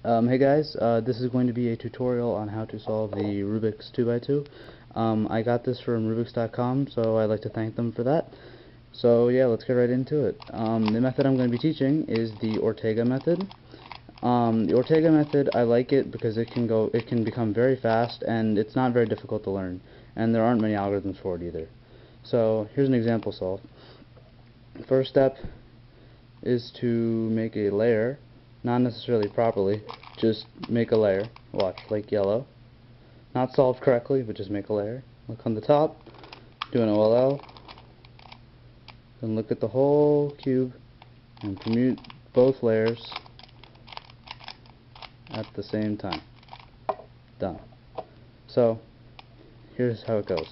Hey guys, this is going to be a tutorial on how to solve the Rubik's 2x2. I got this from Rubik's.com, so I'd like to thank them for that. So yeah, let's get right into it. The method I'm going to be teaching is the Ortega method. The Ortega method, I like it because it can become very fast, and it's not very difficult to learn, and there aren't many algorithms for it either. So here's an example solve. First step is to make a layer, not necessarily properly, just make a layer. Watch, like yellow. Not solved correctly, but just make a layer. Look on the top, do an OLL, then look at the whole cube and commute both layers at the same time. Done. So here's how it goes.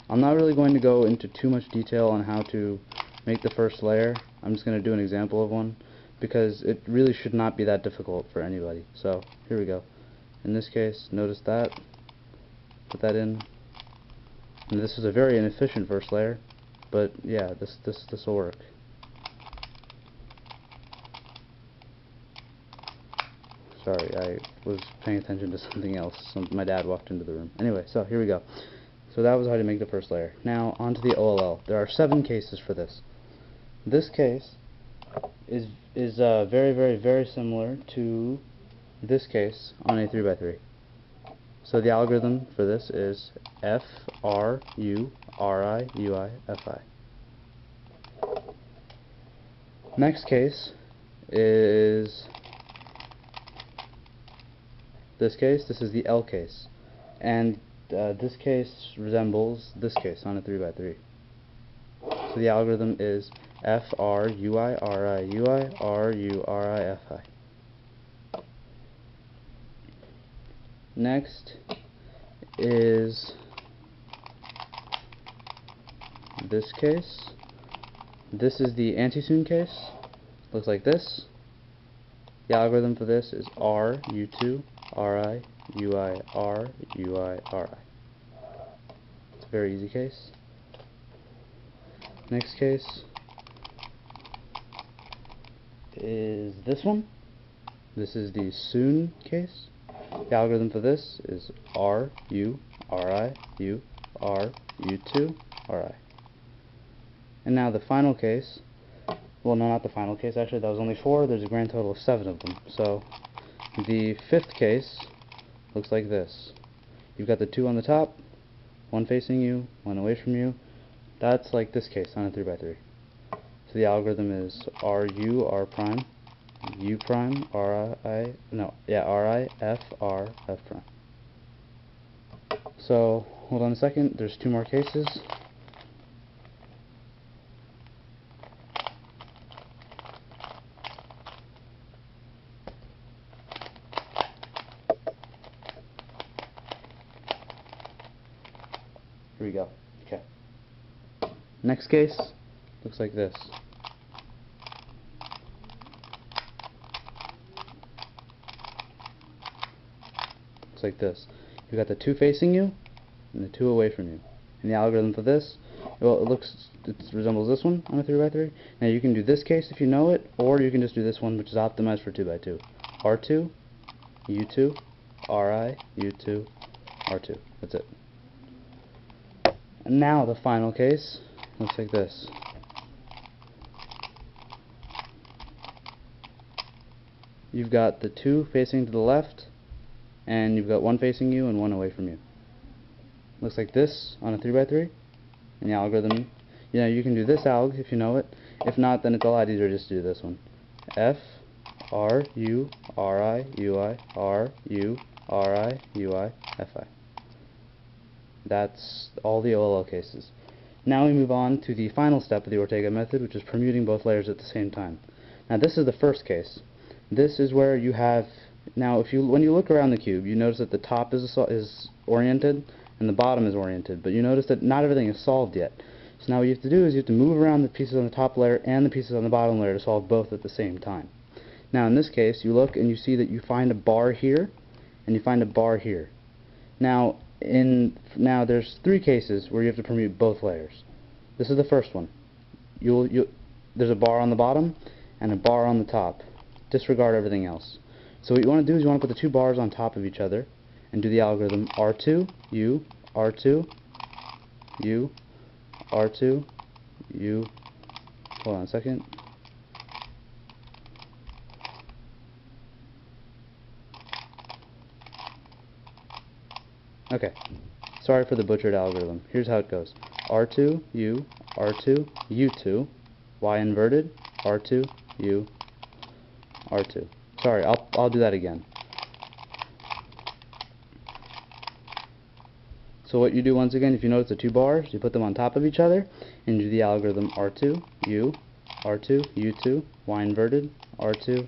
I'm not really going to go into too much detail on how to make the first layer. I'm just going to do an example of one because it really should not be that difficult for anybody. So here we go. In this case, notice that, put that in, and this is a very inefficient first layer, but yeah, this will work. Sorry, I was paying attention to something else. My dad walked into the room. Anyway, so here we go. So that was how to make the first layer. Now onto the OLL. There are 7 cases for this. This case is very similar to this case on a 3x3. So the algorithm for this is F R U R I U I F I. Next case is this case. This is the L case, and this case resembles this case on a 3x3. So the algorithm is F R U I R I U I R U R I F I. Next is this case. This is the anti-soon case. Looks like this. The algorithm for this is R U2 R I U I R U I R I. It's a very easy case. Next case is this one. This is the soon case. The algorithm for this is R U R I U R U2 R I. And now the final case, well, no, not the final case, actually that was only 4, there's a grand total of 7 of them. So the 5th case looks like this. You've got the 2 on the top, 1 facing you, 1 away from you. That's like this case on a 3x3. So the algorithm is R U R prime U prime R I F R F prime. So hold on a second, there's 2 more cases. Here we go. Okay. Next case looks like this. Looks like this. You've got the 2 facing you and the 2 away from you. And the algorithm for this, well, it resembles this one on a 3x3. Now you can do this case if you know it, or you can just do this one, which is optimized for 2x2. R2, U2, RI, U2, R2. That's it. And now the final case looks like this. You've got the 2 facing to the left, and you've got 1 facing you and 1 away from you. Looks like this on a 3x3. And the algorithm, you can do this alg if you know it. If not, then it's a lot easier just to do this one. F R U R I U I R U R I U I F I. That's all the OLL cases. Now we move on to the final step of the Ortega method, which is permuting both layers at the same time. Now this is the first case. This is where you have, now when you look around the cube, you notice that the top is oriented and the bottom is oriented, but you notice that not everything is solved yet. So now what you have to do is you have to move around the pieces on the top layer and the pieces on the bottom layer to solve both at the same time. Now in this case, you look and you see that you find a bar here and you find a bar here. Now there's 3 cases where you have to permute both layers. This is the first one. There's a bar on the bottom and a bar on the top. Disregard everything else. So what you want to do is you want to put the two bars on top of each other and do the algorithm R2, U, R2, U, R2, U. Hold on a second. Okay, sorry for the butchered algorithm. Here's how it goes. R2, U, R2, U2, Y inverted, R2, U, R2. Sorry, I'll do that again. So what you do once again, if you notice the two bars, you put them on top of each other and do the algorithm R2, U, R2, U2, Y inverted, R2,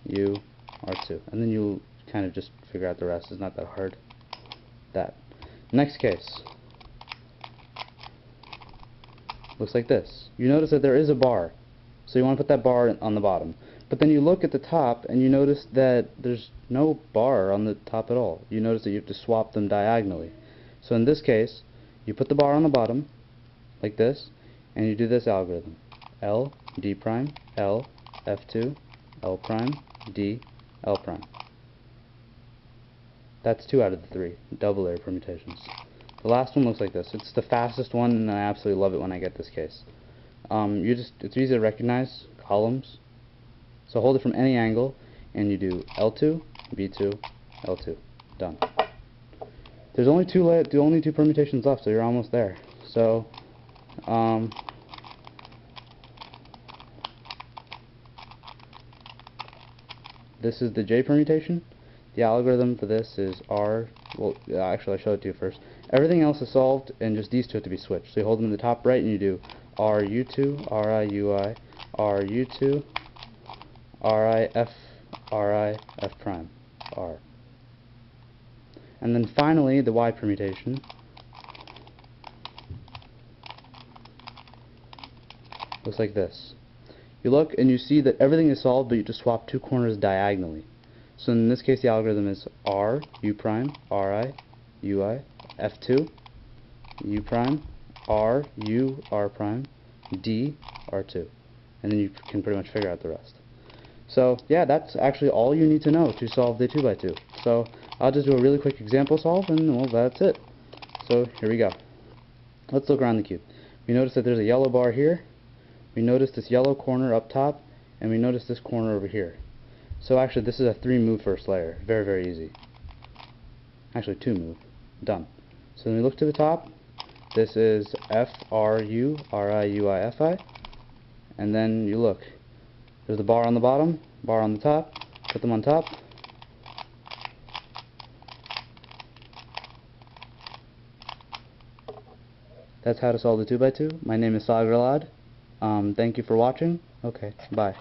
U, R2. And then you'll kind of just figure out the rest. It's not that hard. That. Next case. Looks like this. You notice that there is a bar. So you want to put that bar on the bottom. But then you look at the top and you notice that there's no bar on the top at all. You notice that you have to swap them diagonally. So in this case, you put the bar on the bottom, like this, and you do this algorithm. L, D prime, L, F2, L prime, D, L prime. That's 2 out of the 3 double layer permutations. The last one looks like this. It's the fastest one, and I absolutely love it when I get this case. It's easy to recognize columns. So hold it from any angle, and you do L2, B2, L2. Done. There's only two permutations left, so you're almost there. So, this is the J permutation. The algorithm for this is R. Well, actually, I'll show it to you first. Everything else is solved, and just these two have to be switched. So you hold them in the top right, and you do R U2, R I U I, R U2, R I F prime, R. And then finally, the Y permutation. Looks like this. You look and you see that everything is solved, but you just swap two corners diagonally. So in this case, the algorithm is R, U prime, R I, U I, F2, U prime, R, U, R prime, D, R2. And then you can pretty much figure out the rest. So yeah, that's actually all you need to know to solve the 2x2. So I'll just do a really quick example solve, and well, that's it. So here we go. Let's look around the cube. We notice that there's a yellow bar here. We notice this yellow corner up top, and we notice this corner over here. So actually, this is a 3-move first layer. Very, very easy. Actually, 2-move. Done. So then we look to the top. This is F, R, U, R, I, U, I, F, I. And then you look. There's the bar on the bottom, bar on the top. Put them on top. That's how to solve the 2x2. My name is Sagralad. Thank you for watching. Okay, bye.